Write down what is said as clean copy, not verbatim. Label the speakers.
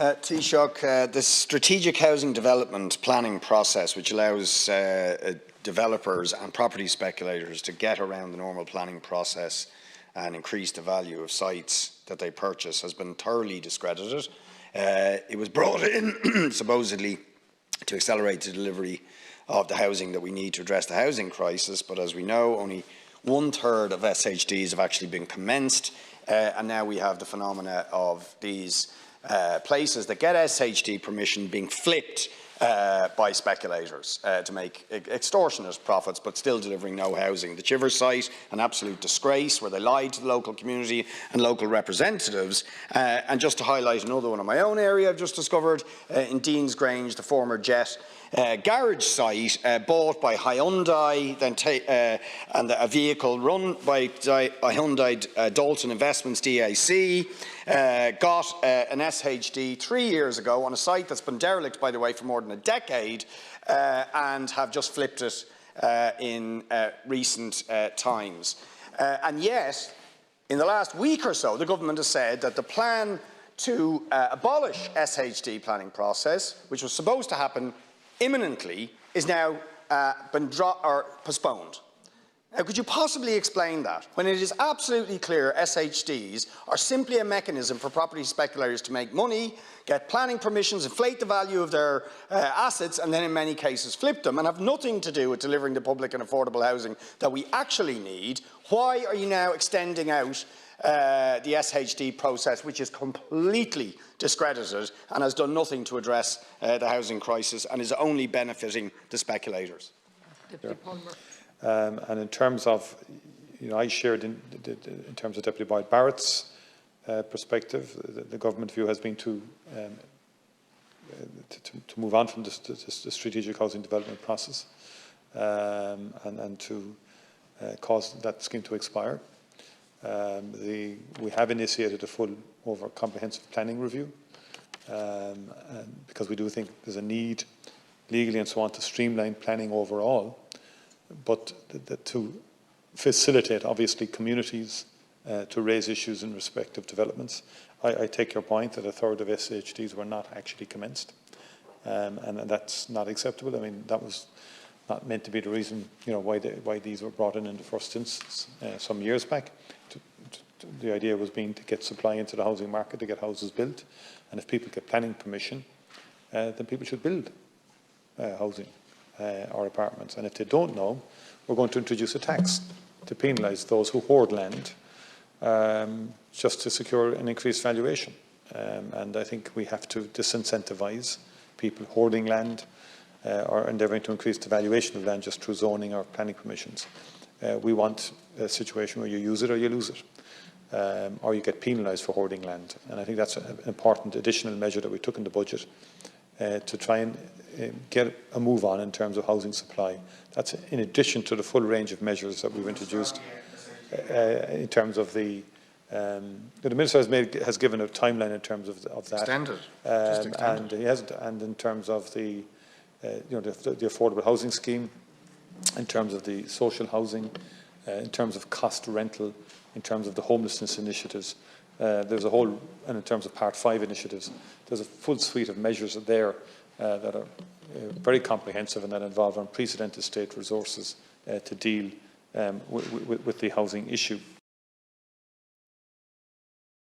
Speaker 1: Taoiseach, the strategic housing development planning process, which allows developers and property speculators to get around the normal planning process and increase the value of sites that they purchase, has been thoroughly discredited. It was brought in supposedly to accelerate the delivery of the housing that we need to address the housing crisis, but as we know, only 1/3 of SHDs have actually been commenced, and now we have the phenomena of these places that get SHD permission being flipped by speculators to make extortionate profits, but still delivering no housing. The Chivers site, an absolute disgrace, where they lied to the local community and local representatives. And just to highlight another one in my own area, I've just discovered in Dean's Grange, the former Jet garage site, bought by Hyundai, then and a vehicle run by Hyundai Dalton Investments DAC, got an SHD 3 years ago on a site that's been derelict, by the way, for more than a decade, and have just flipped it in recent times. And yet, in the last week or so, the government has said that the plan to abolish SHD planning process, which was supposed to happen imminently, is now been postponed. Now, could you possibly explain that, when it is absolutely clear SHDs are simply a mechanism for property speculators to make money, get planning permissions, inflate the value of their assets, and then in many cases flip them, and have nothing to do with delivering the public and affordable housing that we actually need? Why are you now extending out the SHD process, which is completely discredited and has done nothing to address the housing crisis and is only benefiting the speculators?
Speaker 2: Deputy and in terms of, I shared in terms of Deputy Boyd Barrett's perspective, the government view has been to move on from the strategic housing development process and to cause that scheme to expire. We have initiated a full comprehensive planning review because we do think there's a need legally and so on to streamline planning overall, but to facilitate obviously communities to raise issues in respect of developments. I take your point that 1/3 of SHDs were not actually commenced, and that's not acceptable. I mean, that was not meant to be the reason why these were brought in the first instance some years back. The idea was to get supply into the housing market, to get houses built, and if people get planning permission, then people should build housing or apartments. And if they don't know, we're going to introduce a tax to penalise those who hoard land just to secure an increased valuation. And I think we have to disincentivise people hoarding land or endeavouring to increase the valuation of land just through zoning or planning permissions. We want a situation where you use it or you lose it. Or you get penalised for hoarding land. And I think that's an important additional measure that we took in the budget to try and get a move on in terms of housing supply. That's in addition to the full range of measures that we've introduced in terms of the Minister has given a timeline in terms of that.
Speaker 1: Extended.
Speaker 2: And in terms of the affordable housing scheme, in terms of the social housing, in terms of cost rental, in terms of the homelessness initiatives, there's a whole, and in terms of Part 5 initiatives, there's a full suite of measures there that are very comprehensive and that involve unprecedented state resources to deal with the housing issue.